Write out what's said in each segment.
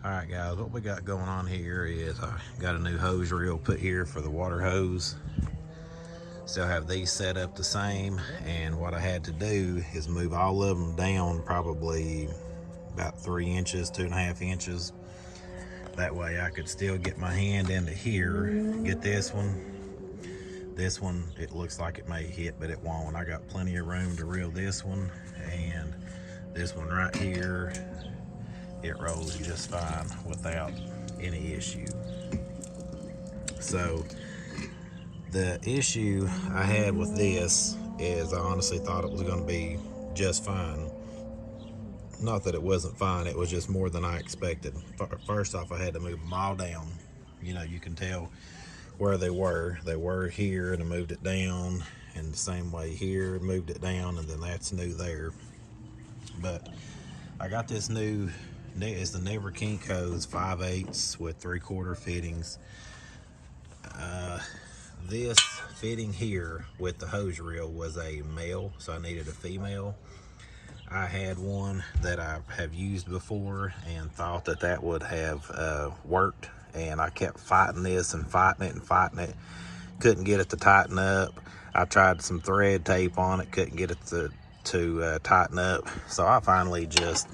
Alright guys, what we got going on here is I got a new hose reel put here for the water hose. Still have these set up the same, and what I had to do is move all of them down probably about 3 inches, 2.5 inches. That way I could still get my hand into here, get this one. This one, it looks like it may hit, but it won't. I got plenty of room to reel this one, and this one right here, it rolls just fine without any issue. So the issue I had with this is I honestly thought it was going to be just fine. Not that it wasn't fine, it was just more than I expected. First off, I had to move them all down. You know, you can tell where they were. They were here, and I moved it down, and the same way here, moved it down, and then that's new there. But I got this new, it's the Everflo hose, 5/8 with 3/4 fittings. This fitting here with the hose reel was a male, so I needed a female. I had one that I have used before and thought that that would have worked, and I kept fighting this and fighting it and fighting it. Couldn't get it to tighten up. I tried some thread tape on it, couldn't get it to tighten up. So I finally just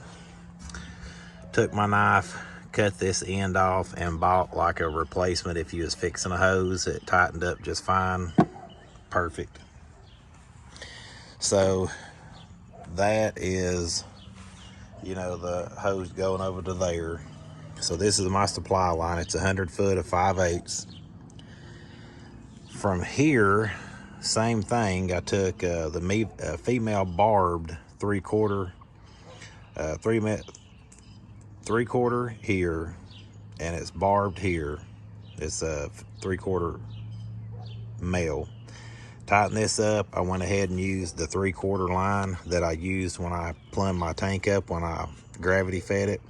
took my knife, cut this end off, and bought like a replacement. If you was fixing a hose, it tightened up just fine. Perfect. So that is, you know, the hose going over to there. So this is my supply line. It's 100 foot of 5/8. From here, same thing. I took the female barbed 3/4 here, and it's barbed here. It's a 3/4 male. Tighten this up. I went ahead and used the 3/4 line that I used when I plumbed my tank up when I gravity fed it.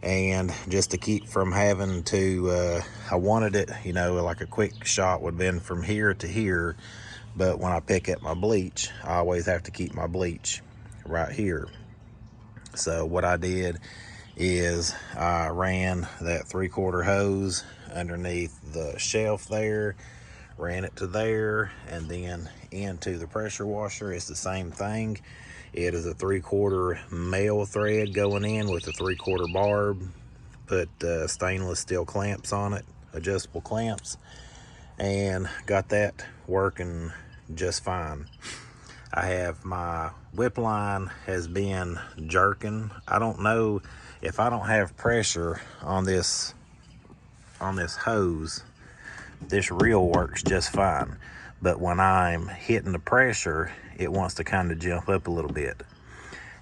And just to keep from having to, I wanted it, you know, like a quick shot would have been from here to here. But when I pick up my bleach, I always have to keep my bleach right here. So what I did is I ran that 3/4 hose underneath the shelf there, ran it to there, and then into the pressure washer. It's the same thing. It is a 3/4 male thread going in with a 3/4 barb. Put stainless steel clamps on it, adjustable clamps, and got that working just fine. I have my whip line has been jerking. I don't know if I don't have pressure on this hose, this reel works just fine. But when I'm hitting the pressure, it wants to kind of jump up a little bit.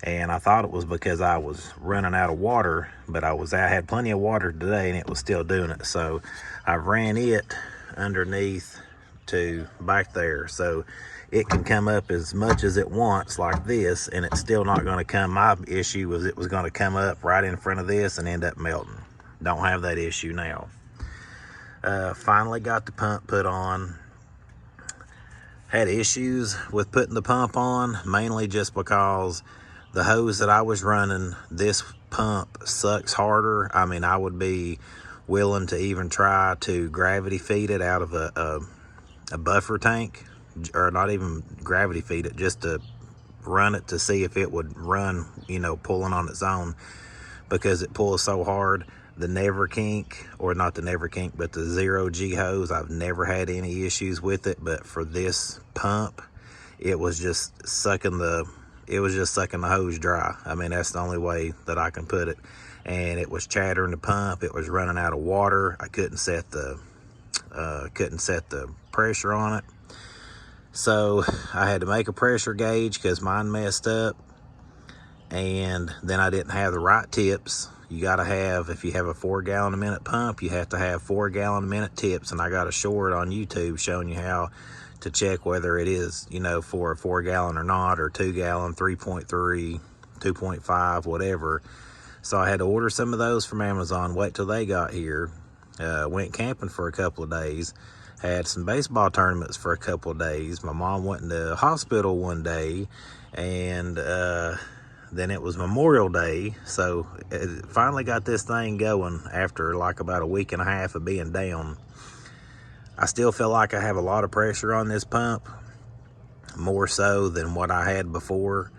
And I thought it was because I was running out of water, but I had plenty of water today and it was still doing it. So I ran it underneath to back there, so it can come up as much as it wants like this, and it's still not going to come. My issue was it was going to come up right in front of this and end up melting. Don't have that issue now. Finally got the pump put on. Had issues with putting the pump on, mainly just because the hose that I was running, this pump sucks harder. I mean, I would be willing to even try to gravity feed it out of a buffer tank, or not even gravity feed it, just to run it to see if it would run, you know, pulling on its own, because it pulls so hard. The Everflo, or not the Everflo, but the 0G hose, I've never had any issues with it. But for this pump, it was just sucking the hose dry. I mean, that's the only way that I can put it. And it was chattering the pump. It was running out of water. I couldn't set the pressure on it. So I had to make a pressure gauge because mine messed up. And then I didn't have the right tips. You got to have, if you have a 4 gallon a minute pump, you have to have 4 gallon a minute tips. And I got a short on YouTube showing you how to check whether it is, you know, for a 4 gallon or not, or 2 gallon, 3.3, 2.5, whatever. So I had to order some of those from Amazon, wait till they got here. Went camping for a couple of days. Had some baseball tournaments for a couple of days. My mom went in the hospital one day, and then it was Memorial Day, so it finally got this thing going after like about a week and a half of being down. I still feel like I have a lot of pressure on this pump, more so than what I had before,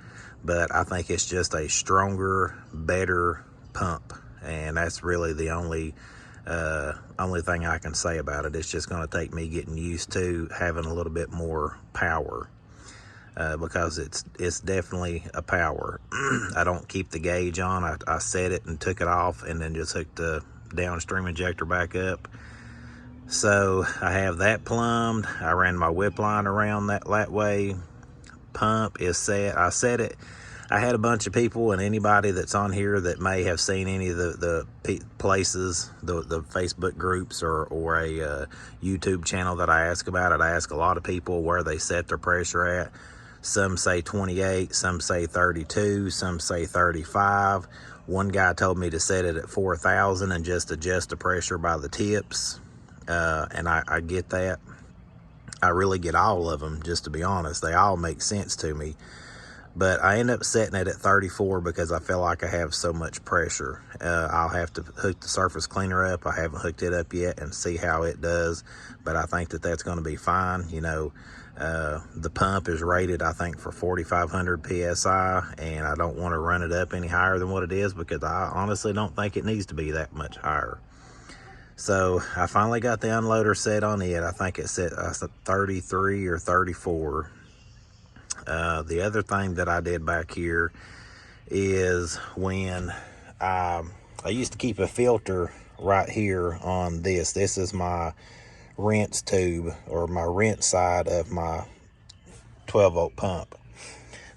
but I think it's just a stronger, better pump, and that's really the only thing I can say about it. It's just going to take me getting used to having a little bit more power. Because it's definitely a power. I don't keep the gauge on. I set it and took it off and then just hooked the downstream injector back up. So I have that plumbed. I ran my whip line around that way. Pump is set. I set it. I had a bunch of people, and anybody that's on here that may have seen any of the places, the Facebook groups or a YouTube channel that I ask about it. I ask a lot of people where they set their pressure at. Some say 28, some say 32, some say 35. One guy told me to set it at 4,000 and just adjust the pressure by the tips. And I get that. I really get all of them, just to be honest. They all make sense to me. But I end up setting it at 34 because I feel like I have so much pressure. I'll have to hook the surface cleaner up. I haven't hooked it up yet and see how it does. But I think that that's going to be fine. You know, the pump is rated, I think, for 4,500 PSI. And I don't want to run it up any higher than what it is because I honestly don't think it needs to be that much higher. So I finally got the unloader set on it. I think it's set 33 or 34. The other thing that I did back here is when I used to keep a filter right here on this. This is my rinse tube, or my rinse side of my 12-volt pump.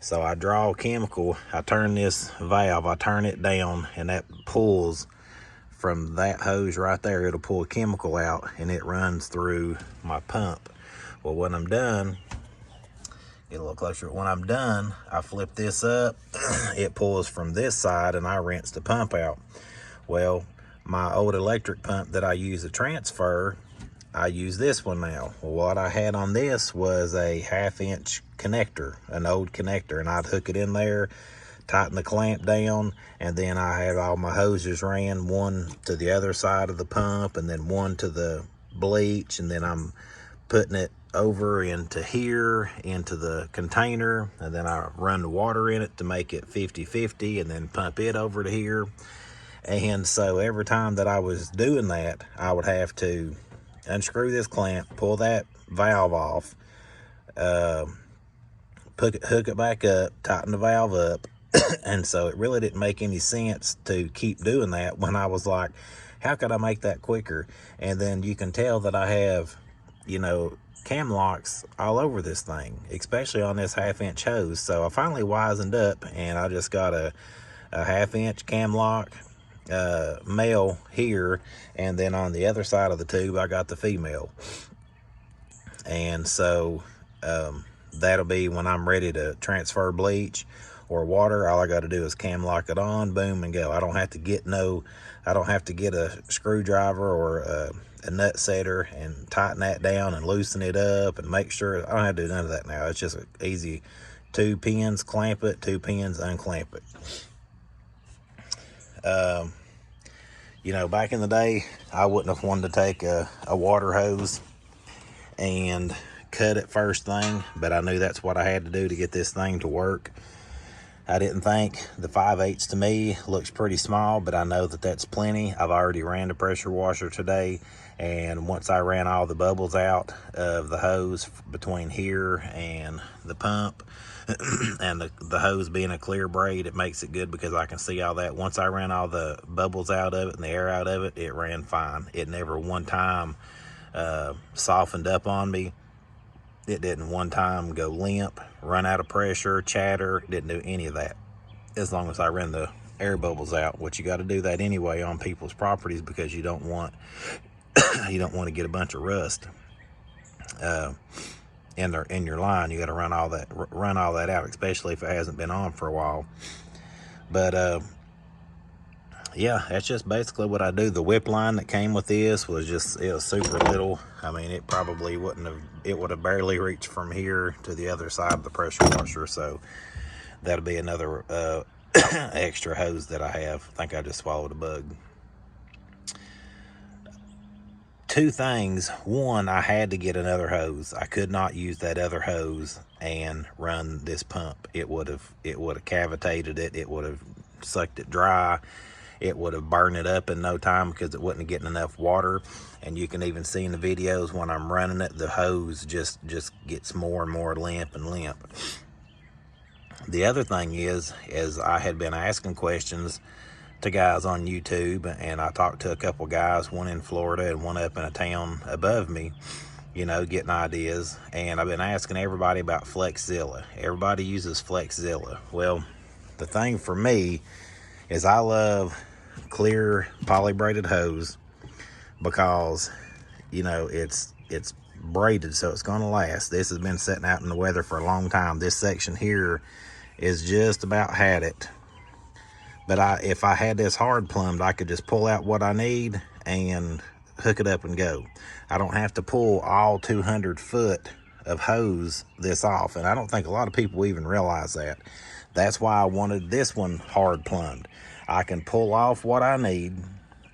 So I draw chemical, I turn this valve, I turn it down, and that pulls from that hose right there. It'll pull chemical out and it runs through my pump. Well, when I'm done, get a little closer. When I'm done, I flip this up, it pulls from this side, and I rinse the pump out. Well, my old electric pump that I use to transfer, I use this one now. Well, what I had on this was a 1/2-inch connector, an old connector, and I'd hook it in there, tighten the clamp down, and then I had all my hoses ran, one to the other side of the pump and then one to the bleach, and then I'm putting it over into here, into the container, and then I run the water in it to make it 50-50 and then pump it over to here. And so every time that I was doing that, I would have to unscrew this clamp, pull that valve off, hook it back up, tighten the valve up. And so it really didn't make any sense to keep doing that when I was like, how could I make that quicker? And then you can tell that I have, you know, cam locks all over this thing, especially on this 1/2-inch hose. So I finally wisened up, and I just got a 1/2-inch cam lock male here, and then on the other side of the tube I got the female. And so that'll be when I'm ready to transfer bleach or water. All I got to do is cam lock it on, boom, and go. I don't have to get a screwdriver or a nut setter and tighten that down and loosen it up and make sure. I don't have to do none of that now. It's just easy. 2 pins, clamp it, 2 pins, unclamp it. You know, back in the day, I wouldn't have wanted to take a water hose and cut it first thing, but I knew that's what I had to do to get this thing to work. I didn't think the 5/8 to me looks pretty small, but I know that that's plenty. I've already ran the pressure washer today, and once I ran all the bubbles out of the hose between here and the pump, and the hose being a clear braid, it makes it good because I can see all that. Once I ran all the bubbles out of it and the air out of it, it ran fine. It never one time softened up on me. It didn't one time go limp, run out of pressure, chatter. Didn't do any of that, as long as I ran the air bubbles out, which you got to do that anyway on people's properties because you don't want to get a bunch of rust in your line. You got to run all that out, especially if it hasn't been on for a while. But yeah, that's just basically what I do. The whip line that came with this was it was super little. I mean, it probably it would have barely reached from here to the other side of the pressure washer. So that'll be another extra hose that I have. I think I just swallowed a bug. Two things. One, I had to get another hose. I could not use that other hose and run this pump. It would have cavitated it. It would have sucked it dry. It would have burned it up in no time because it wasn't getting enough water. And you can even see in the videos when I'm running it, the hose just gets more and more limp and limp. The other thing is I had been asking questions to guys on YouTube, and I talked to a couple guys, one in Florida and one up in a town above me, you know, getting ideas. And I've been asking everybody about Flexzilla. Everybody uses Flexzilla. Well, the thing for me is I love clear polybraided hose because, you know, it's braided, so it's going to last. This has been sitting out in the weather for a long time. This section here is just about had it. But if I had this hard plumbed, I could just pull out what I need and hook it up and go. I don't have to pull all 200 foot of hose this off. And I don't think a lot of people even realize that. That's why I wanted this one hard plumbed. I can pull off what I need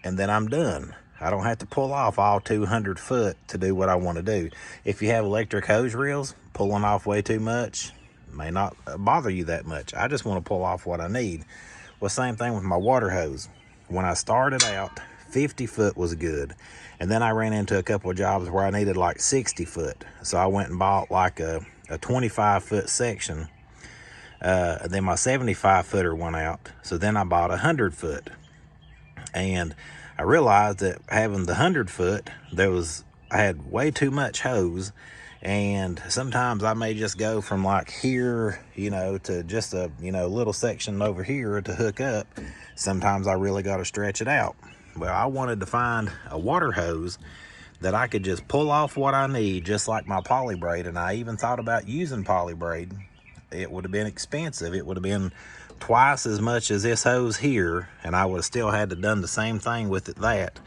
and then I'm done. I don't have to pull off all 200 foot to do what I want to do. If you have electric hose reels, pulling off way too much may not bother you that much. I just want to pull off what I need. Well, same thing with my water hose. When I started out, 50 foot was good. And then I ran into a couple of jobs where I needed like 60 foot. So I went and bought like a 25 foot section. Then my 75 footer went out. So then I bought 100 foot. And I realized that having the 100 foot, I had way too much hose. And sometimes I may just go from like here, you know, to just a, you know, little section over here to hook up. Sometimes I really got to stretch it out. Well, I wanted to find a water hose that I could just pull off what I need, just like my Polybraid. And I even thought about using Polybraid. It would have been expensive. It would have been twice as much as this hose here, and I would have still had to done the same thing with it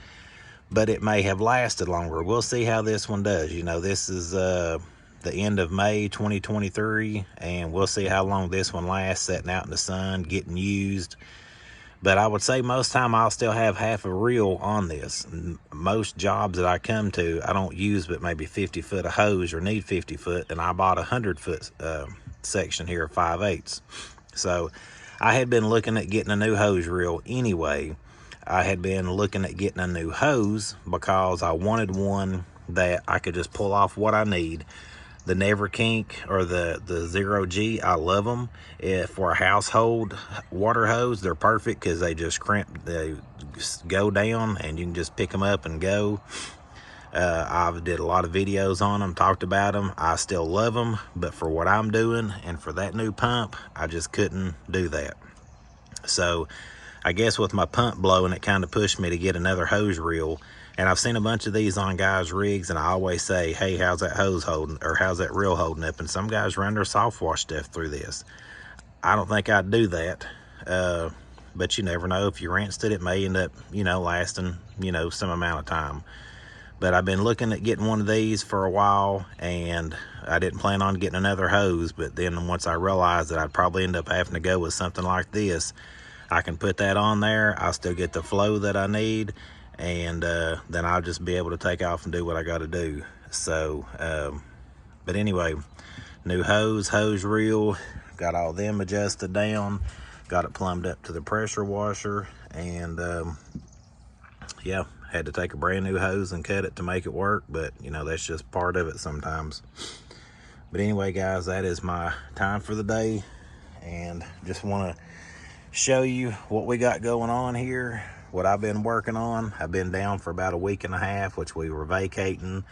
but it may have lasted longer. We'll see how this one does. You know, this is the end of May 2023, and we'll see how long this one lasts sitting out in the sun, getting used. But I would say most time I'll still have half a reel on this. Most jobs that I come to, I don't use but maybe 50 foot of hose or need 50 foot, and I bought a 100 foot section here, 5/8. So I had been looking at getting a new hose reel anyway. I had been looking at getting a new hose because I wanted one that I could just pull off what I need. The Never Kink or the 0G, I love them. For a household water hose, they're perfect because they just they just go down and you can just pick them up and go. I've did a lot of videos on them, talked about them. I still love them, but for what I'm doing and for that new pump, I just couldn't do that. So I guess with my pump blowing, it kind of pushed me to get another hose reel. And I've seen a bunch of these on guys' rigs, and I always say, hey, how's that hose holding, or how's that reel holding up? And some guys run their soft wash stuff through this. I don't think I'd do that, but you never know. If you rinsed it, it may end up, you know, lasting, you know, some amount of time. But I've been looking at getting one of these for a while, and I didn't plan on getting another hose. But then once I realized that I'd probably end up having to go with something like this, I can put that on there. I'll still get the flow that I need, and then I'll just be able to take off and do what I got to do. So, but anyway, new hose reel, got all them adjusted down, got it plumbed up to the pressure washer, and yeah, had to take a brand new hose and cut it to make it work, but you know, that's just part of it sometimes. But anyway, guys, that is my time for the day, and just want to show you what we got going on here, what I've been working on. I've been down for about a week and a half, which we were vacating,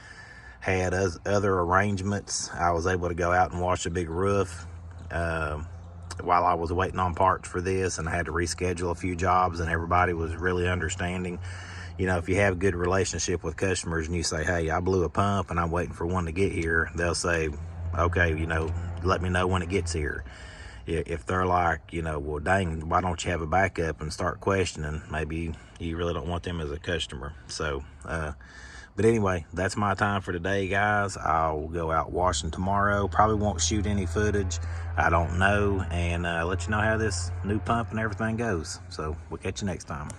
had other arrangements. I was able to go out and wash a big roof while I was waiting on parts for this, and I had to reschedule a few jobs, and everybody was really understanding. You know, if you have a good relationship with customers and you say, hey, I blew a pump and I'm waiting for one to get here, they'll say, okay, you know, let me know when it gets here. If they're like, you know, well, dang, why don't you have a backup, and start questioning, maybe you really don't want them as a customer. So, but But anyway, that's my time for today, guys. I'll go out washing tomorrow. Probably won't shoot any footage. I don't know. And let you know how this new pump and everything goes. So we'll catch you next time.